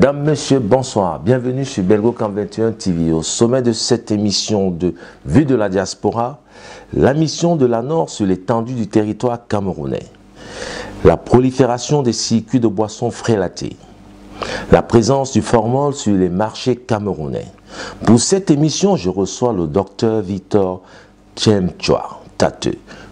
Mesdames, Messieurs, bonsoir. Bienvenue sur Belgocam 21 TV. Au sommet de cette émission de Vue de la diaspora, la mission de l'ANOR sur l'étendue du territoire camerounais. La prolifération des circuits de boissons frélatées. La présence du formol sur les marchés camerounais. Pour cette émission, je reçois le docteur Victor Tchemchoua Tate,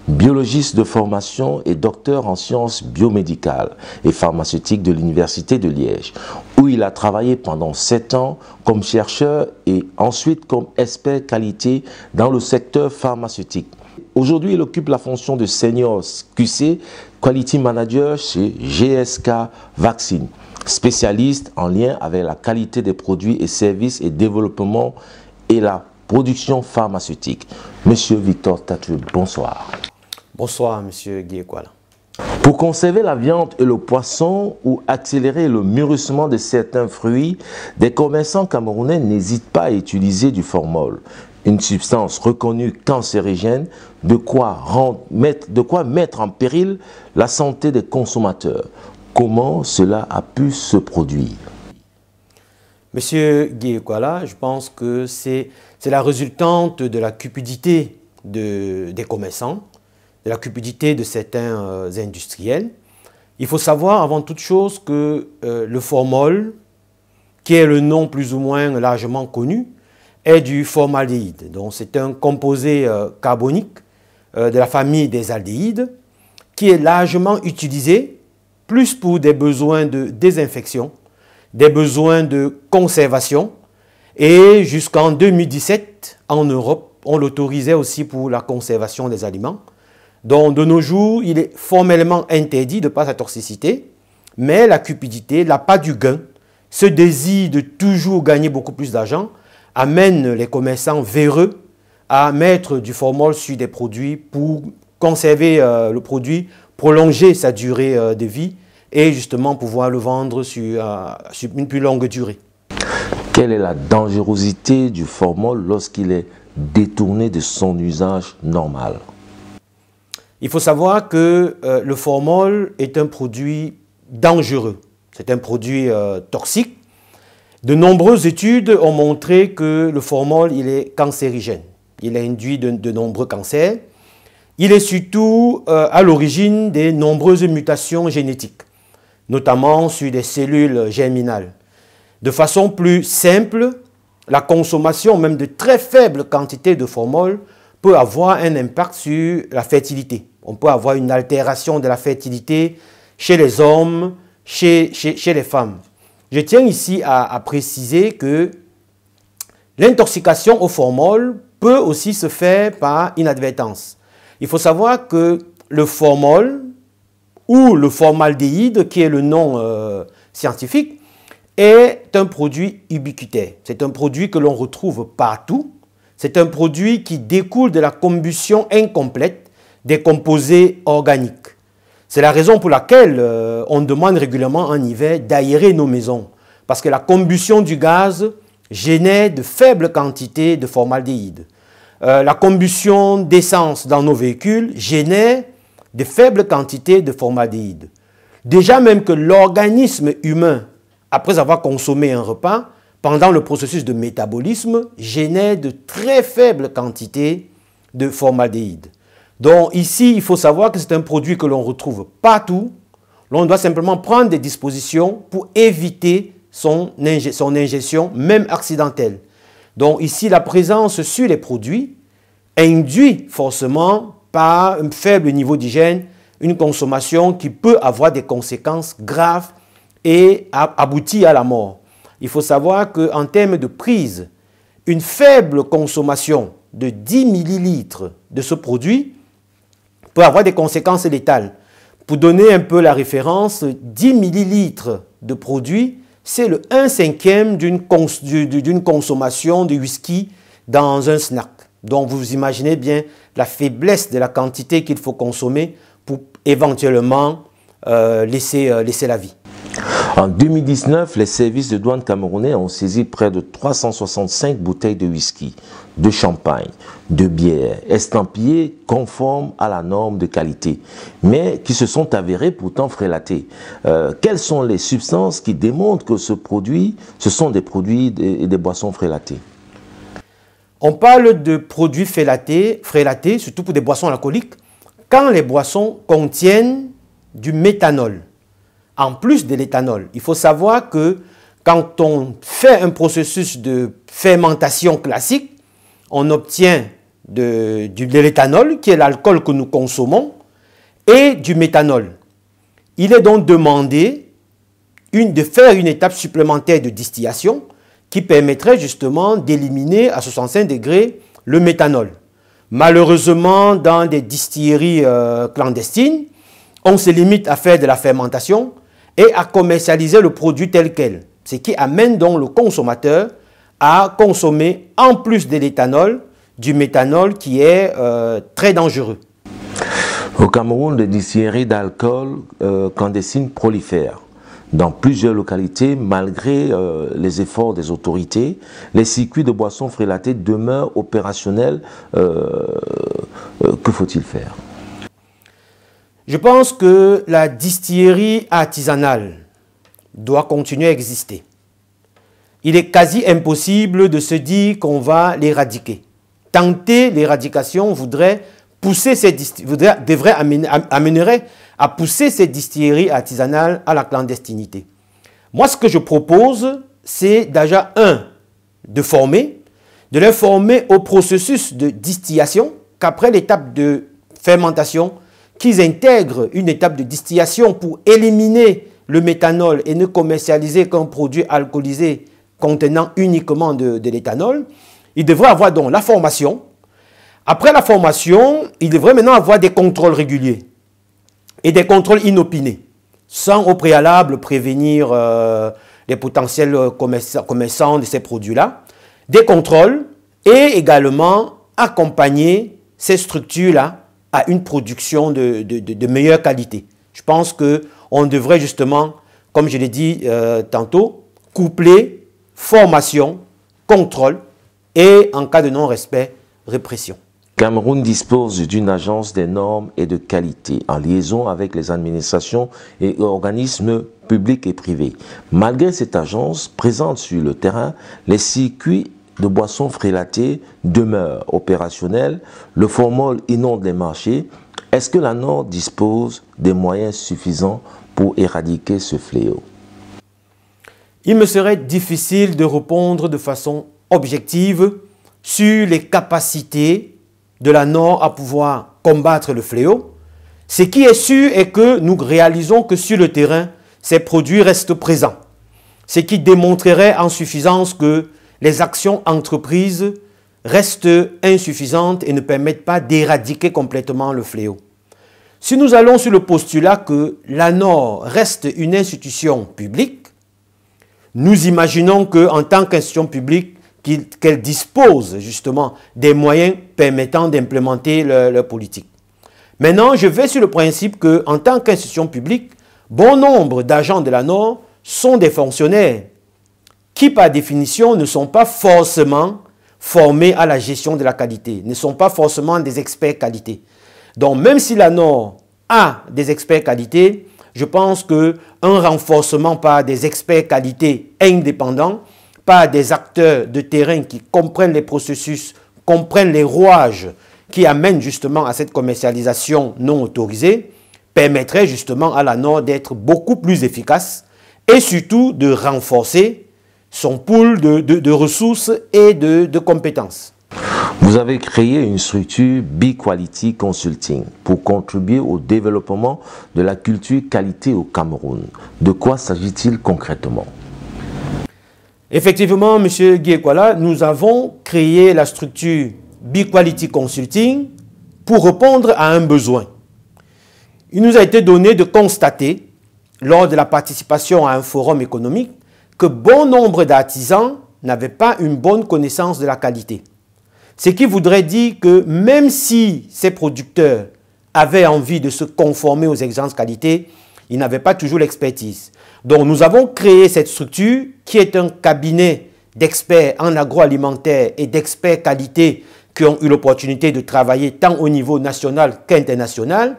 biologiste de formation et docteur en sciences biomédicales et pharmaceutiques de l'Université de Liège, où il a travaillé pendant 7 ans comme chercheur et ensuite comme expert qualité dans le secteur pharmaceutique. Aujourd'hui, il occupe la fonction de Senior QC Quality Manager chez GSK Vaccine, spécialiste en lien avec la qualité des produits et services et développement et la production pharmaceutique. Monsieur Victor Tate, bonsoir. Bonsoir, monsieur Guy-Ekwala. Pour conserver la viande et le poisson ou accélérer le mûrissement de certains fruits, des commerçants camerounais n'hésitent pas à utiliser du formol, une substance reconnue cancérigène, de quoi mettre en péril la santé des consommateurs. Comment cela a pu se produire? Monsieur Guy-Ekwala, je pense que c'est la résultante de la cupidité des commerçants, de la cupidité de certains industriels. Il faut savoir avant toute chose que le formol, qui est le nom plus ou moins largement connu, est du formaldéhyde. Donc c'est un composé carbonique de la famille des aldéhydes qui est largement utilisé plus pour des besoins de désinfection, des besoins de conservation, et jusqu'en 2017, en Europe, on l'autorisait aussi pour la conservation des aliments. Donc, de nos jours, il est formellement interdit de par sa toxicité, mais la cupidité, l'appât du gain, ce désir de toujours gagner beaucoup plus d'argent, amène les commerçants véreux à mettre du formol sur des produits pour conserver le produit, prolonger sa durée de vie et justement pouvoir le vendre sur une plus longue durée. Quelle est la dangerosité du formol lorsqu'il est détourné de son usage normal? Il faut savoir que le formol est un produit dangereux. C'est un produit toxique. De nombreuses études ont montré que le formol il est cancérigène. Il induit de nombreux cancers. Il est surtout à l'origine des nombreuses mutations génétiques, notamment sur des cellules germinales. De façon plus simple, la consommation même de très faibles quantités de formol peut avoir un impact sur la fertilité. On peut avoir une altération de la fertilité chez les hommes, chez les femmes. Je tiens ici à préciser que l'intoxication au formol peut aussi se faire par inadvertance. Il faut savoir que le formol ou le formaldéhyde, qui est le nom scientifique, est un produit ubiquitaire. C'est un produit que l'on retrouve partout. C'est un produit qui découle de la combustion incomplète des composés organiques. C'est la raison pour laquelle on demande régulièrement en hiver d'aérer nos maisons. Parce que la combustion du gaz génère de faibles quantités de formaldéhyde. La combustion d'essence dans nos véhicules génère de faibles quantités de formaldéhyde. Déjà même que l'organisme humain, après avoir consommé un repas, pendant le processus de métabolisme, génère de très faibles quantités de formaldéhyde. Donc ici, il faut savoir que c'est un produit que l'on retrouve partout. L'on doit simplement prendre des dispositions pour éviter son ingestion, même accidentelle. Donc ici, la présence sur les produits induit forcément par un faible niveau d'hygiène une consommation qui peut avoir des conséquences graves et aboutir à la mort. Il faut savoir qu'en termes de prise, une faible consommation de 10 millilitres de ce produit peut avoir des conséquences létales. Pour donner un peu la référence, 10 millilitres de produit, c'est le 1/5 d'une consommation de whisky dans un snack. Donc vous imaginez bien la faiblesse de la quantité qu'il faut consommer pour éventuellement laisser la vie. En 2019, les services de douane camerounais ont saisi près de 365 bouteilles de whisky, de champagne, de bière, estampillées conformes à la norme de qualité, mais qui se sont avérées pourtant frélatées. Quelles sont les substances qui démontrent que ce sont des produits et des boissons frélatées? On parle de produits frélatés, surtout pour des boissons alcooliques, quand les boissons contiennent du méthanol, en plus de l'éthanol. Il faut savoir que quand on fait un processus de fermentation classique, on obtient de l'éthanol, qui est l'alcool que nous consommons, et du méthanol. Il est donc demandé de faire une étape supplémentaire de distillation qui permettrait justement d'éliminer à 65 degrés le méthanol. Malheureusement, dans des distilleries clandestines, on se limite à faire de la fermentation et à commercialiser le produit tel quel, ce qui amène donc le consommateur à consommer, en plus de l'éthanol, du méthanol qui est très dangereux. Au Cameroun, les distilleries d'alcool clandestines prolifèrent. Dans plusieurs localités, malgré les efforts des autorités, les circuits de boissons frélatées demeurent opérationnels. Que faut-il faire? Je pense que la distillerie artisanale doit continuer à exister. Il est quasi impossible de se dire qu'on va l'éradiquer. Tenter l'éradication amènerait à pousser ces distilleries artisanales à la clandestinité. Moi, ce que je propose, c'est déjà, de les former au processus de distillation, qu'après l'étape de fermentation, qu'ils intègrent une étape de distillation pour éliminer le méthanol et ne commercialiser qu'un produit alcoolisé contenant uniquement de l'éthanol. Ils devraient avoir donc la formation. Après la formation, ils devraient maintenant avoir des contrôles réguliers et des contrôles inopinés, sans au préalable prévenir les potentiels commerçants de ces produits-là. Des contrôles et également accompagner ces structures-là à une production de meilleure qualité. Je pense qu'on devrait justement, comme je l'ai dit tantôt, coupler formation, contrôle et, en cas de non-respect, répression. Cameroun dispose d'une agence des normes et de qualité en liaison avec les administrations et organismes publics et privés. Malgré cette agence présente sur le terrain, les circuits de boissons frélatées demeurent opérationnels, le formol inonde les marchés. Est-ce que la NOR dispose des moyens suffisants pour éradiquer ce fléau? Il me serait difficile de répondre de façon objective sur les capacités de la NOR à pouvoir combattre le fléau. Ce qui est sûr est que nous réalisons que sur le terrain, ces produits restent présents. Ce qui démontrerait en suffisance que les actions entreprises restent insuffisantes et ne permettent pas d'éradiquer complètement le fléau. Si nous allons sur le postulat que la NOR reste une institution publique, nous imaginons qu'en tant qu'institution publique, qu'elle dispose justement des moyens permettant d'implémenter leur politique. Maintenant, je vais sur le principe qu'en tant qu'institution publique, bon nombre d'agents de la NOR sont des fonctionnaires qui, par définition, ne sont pas forcément formés à la gestion de la qualité, ne sont pas forcément des experts qualité. Donc, même si la NOR a des experts qualité, je pense qu'un renforcement par des experts qualité indépendants, par des acteurs de terrain qui comprennent les processus, comprennent les rouages qui amènent justement à cette commercialisation non autorisée, permettrait justement à la NOR d'être beaucoup plus efficace et surtout de renforcer son pool de ressources et de compétences. Vous avez créé une structure B-Quality Consulting pour contribuer au développement de la culture qualité au Cameroun. De quoi s'agit-il concrètement? Effectivement, M. Guiekwala, nous avons créé la structure B-Quality Consulting pour répondre à un besoin. Il nous a été donné de constater, lors de la participation à un forum économique, que bon nombre d'artisans n'avaient pas une bonne connaissance de la qualité. Ce qui voudrait dire que même si ces producteurs avaient envie de se conformer aux exigences qualité, Ils n'avaient pas toujours l'expertise. Donc nous avons créé cette structure qui est un cabinet d'experts en agroalimentaire et d'experts qualité qui ont eu l'opportunité de travailler tant au niveau national qu'international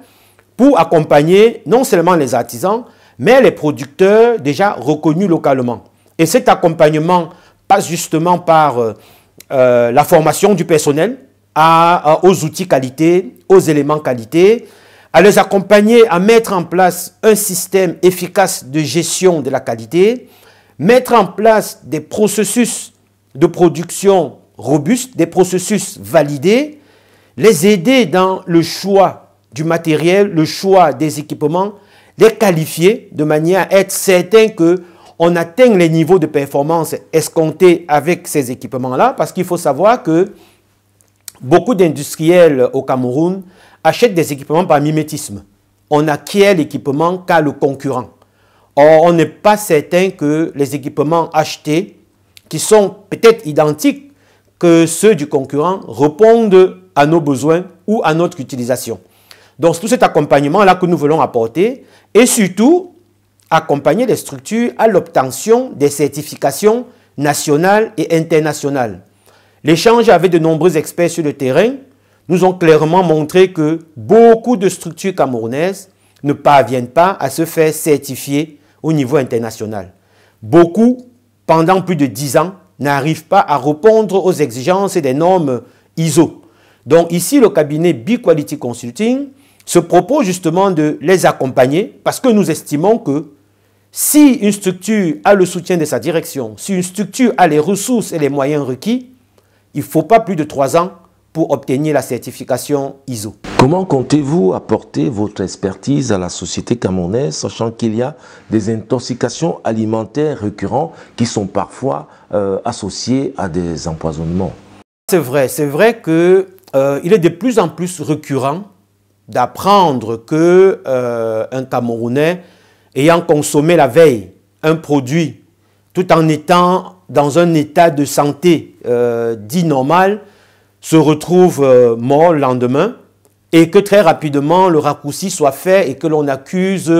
pour accompagner non seulement les artisans, mais les producteurs déjà reconnus localement. Et cet accompagnement passe justement par la formation du personnel aux outils qualité, aux éléments qualité, à les accompagner à mettre en place un système efficace de gestion de la qualité, mettre en place des processus de production robustes, des processus validés, les aider dans le choix du matériel, le choix des équipements, les qualifier de manière à être certain qu'on atteigne les niveaux de performance escomptés avec ces équipements-là, parce qu'il faut savoir que beaucoup d'industriels au Cameroun achètent des équipements par mimétisme. On acquiert l'équipement qu'à le concurrent. Or, on n'est pas certain que les équipements achetés, qui sont peut-être identiques que ceux du concurrent, répondent à nos besoins ou à notre utilisation. Donc, c'est tout cet accompagnement-là que nous voulons apporter et surtout accompagner les structures à l'obtention des certifications nationales et internationales. L'échange avec de nombreux experts sur le terrain nous ont clairement montré que beaucoup de structures camerounaises ne parviennent pas à se faire certifier au niveau international. Beaucoup, pendant plus de 10 ans, n'arrivent pas à répondre aux exigences et des normes ISO. Donc ici, le cabinet B-Quality Consulting se propose justement de les accompagner parce que nous estimons que si une structure a le soutien de sa direction, si une structure a les ressources et les moyens requis, il ne faut pas plus de 3 ans pour obtenir la certification ISO. Comment comptez-vous apporter votre expertise à la société camerounaise, sachant qu'il y a des intoxications alimentaires récurrentes qui sont parfois associées à des empoisonnements? C'est vrai qu'il est de plus en plus récurrent d'apprendre qu'un Camerounais ayant consommé la veille un produit tout en étant dans un état de santé dit normal, se retrouve mort le lendemain et que très rapidement le raccourci soit fait et que l'on accuse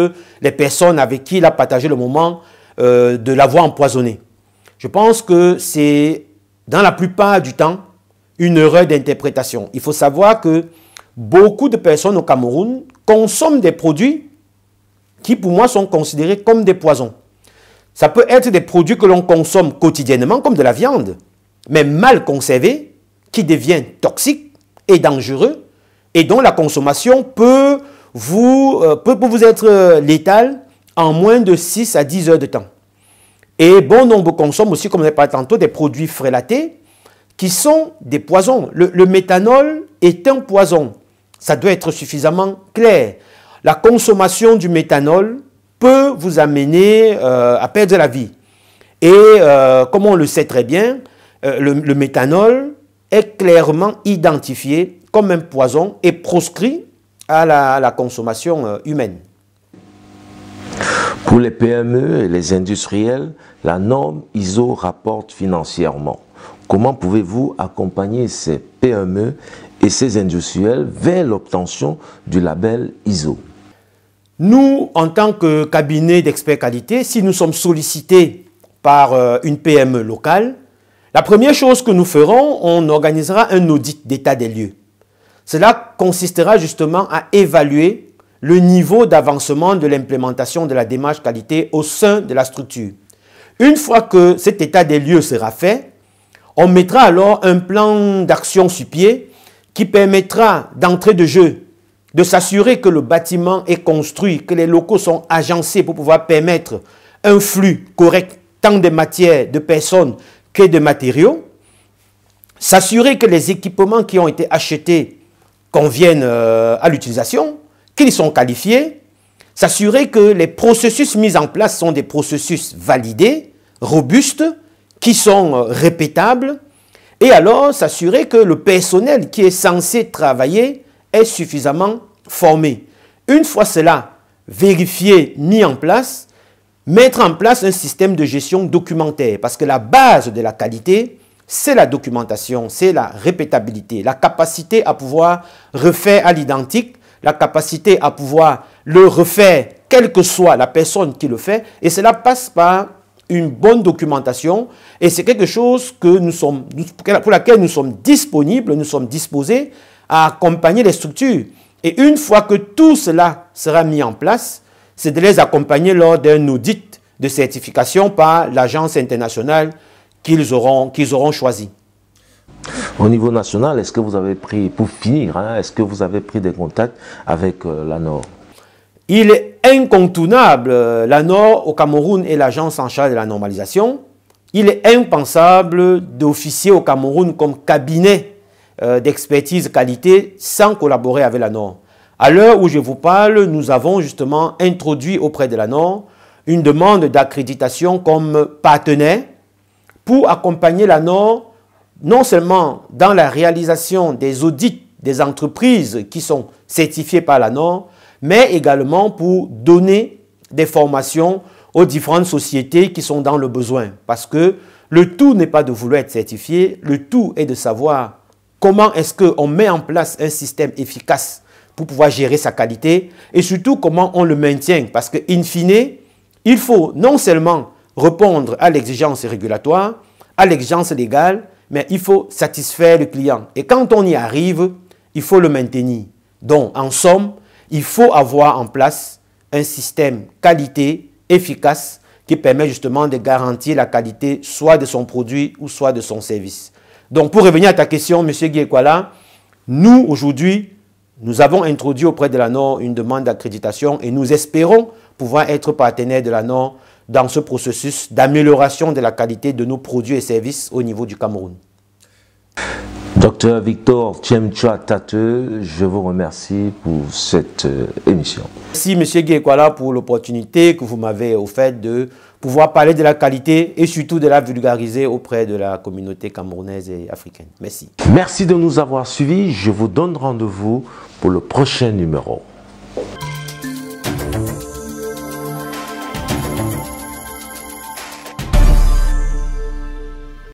les personnes avec qui il a partagé le moment de l'avoir empoisonné. Je pense que c'est dans la plupart du temps une erreur d'interprétation. Il faut savoir que beaucoup de personnes au Cameroun consomment des produits qui pour moi sont considérés comme des poisons. Ça peut être des produits que l'on consomme quotidiennement comme de la viande, mais mal conservés, qui deviennent toxiques et dangereux et dont la consommation peut vous être létale en moins de 6 à 10 heures de temps. Et bon nombre consomment aussi, comme on a parlé tantôt, des produits frélatés qui sont des poisons. Le méthanol est un poison. Ça doit être suffisamment clair. La consommation du méthanol peut vous amener à perdre la vie. Et comme on le sait très bien, le méthanol est clairement identifié comme un poison et proscrit à la consommation humaine. Pour les PME et les industriels, la norme ISO rapporte financièrement. Comment pouvez-vous accompagner ces PME et ces industriels vers l'obtention du label ISO? Nous, en tant que cabinet d'experts qualité, si nous sommes sollicités par une PME locale, la première chose que nous ferons, on organisera un audit d'état des lieux. Cela consistera justement à évaluer le niveau d'avancement de l'implémentation de la démarche qualité au sein de la structure. Une fois que cet état des lieux sera fait, on mettra alors un plan d'action sur pied qui permettra d'entrée de jeu de s'assurer que le bâtiment est construit, que les locaux sont agencés pour pouvoir permettre un flux correct tant de matières, de personnes que de matériaux, s'assurer que les équipements qui ont été achetés conviennent à l'utilisation, qu'ils sont qualifiés, s'assurer que les processus mis en place sont des processus validés, robustes, qui sont répétables, et alors s'assurer que le personnel qui est censé travailler est suffisamment formé. Une fois cela vérifié, mis en place, mettre en place un système de gestion documentaire, parce que la base de la qualité, c'est la documentation, c'est la répétabilité, la capacité à pouvoir refaire à l'identique, la capacité à pouvoir le refaire quelle que soit la personne qui le fait, et cela passe par une bonne documentation, et c'est quelque chose que pour laquelle nous sommes disponibles, nous sommes disposés à accompagner les structures. Et une fois que tout cela sera mis en place, c'est de les accompagner lors d'un audit de certification par l'agence internationale qu'ils auront choisi. Au niveau national, est-ce que vous avez pris, pour finir, est-ce que vous avez pris des contacts avec l'ANOR? Il est incontournable, l'ANOR au Cameroun est l'agence en charge de la normalisation. Il est impensable d'officier au Cameroun comme cabinet d'expertise qualité sans collaborer avec l'ANOR. À l'heure où je vous parle, nous avons justement introduit auprès de l'ANOR une demande d'accréditation comme partenaire pour accompagner l'ANOR non seulement dans la réalisation des audits des entreprises qui sont certifiées par l'ANOR, mais également pour donner des formations aux différentes sociétés qui sont dans le besoin. Parce que le tout n'est pas de vouloir être certifié, le tout est de savoir comment est-ce qu'on met en place un système efficace pour pouvoir gérer sa qualité et surtout comment on le maintient. Parce que, in fine, il faut non seulement répondre à l'exigence régulatoire, à l'exigence légale, mais il faut satisfaire le client. Et quand on y arrive, il faut le maintenir. Donc, en somme, il faut avoir en place un système qualité efficace qui permet justement de garantir la qualité soit de son produit ou soit de son service. Donc, pour revenir à ta question, M. Guy-Ekwala, nous, aujourd'hui, nous avons introduit auprès de l'ANOR une demande d'accréditation et nous espérons pouvoir être partenaires de l'ANOR dans ce processus d'amélioration de la qualité de nos produits et services au niveau du Cameroun. Docteur Victor Tchemtchoua Tate, je vous remercie pour cette émission. Merci M. Guy-Ekwala pour l'opportunité que vous m'avez offerte de pouvoir parler de la qualité et surtout de la vulgariser auprès de la communauté camerounaise et africaine. Merci. Merci de nous avoir suivis. Je vous donne rendez-vous pour le prochain numéro.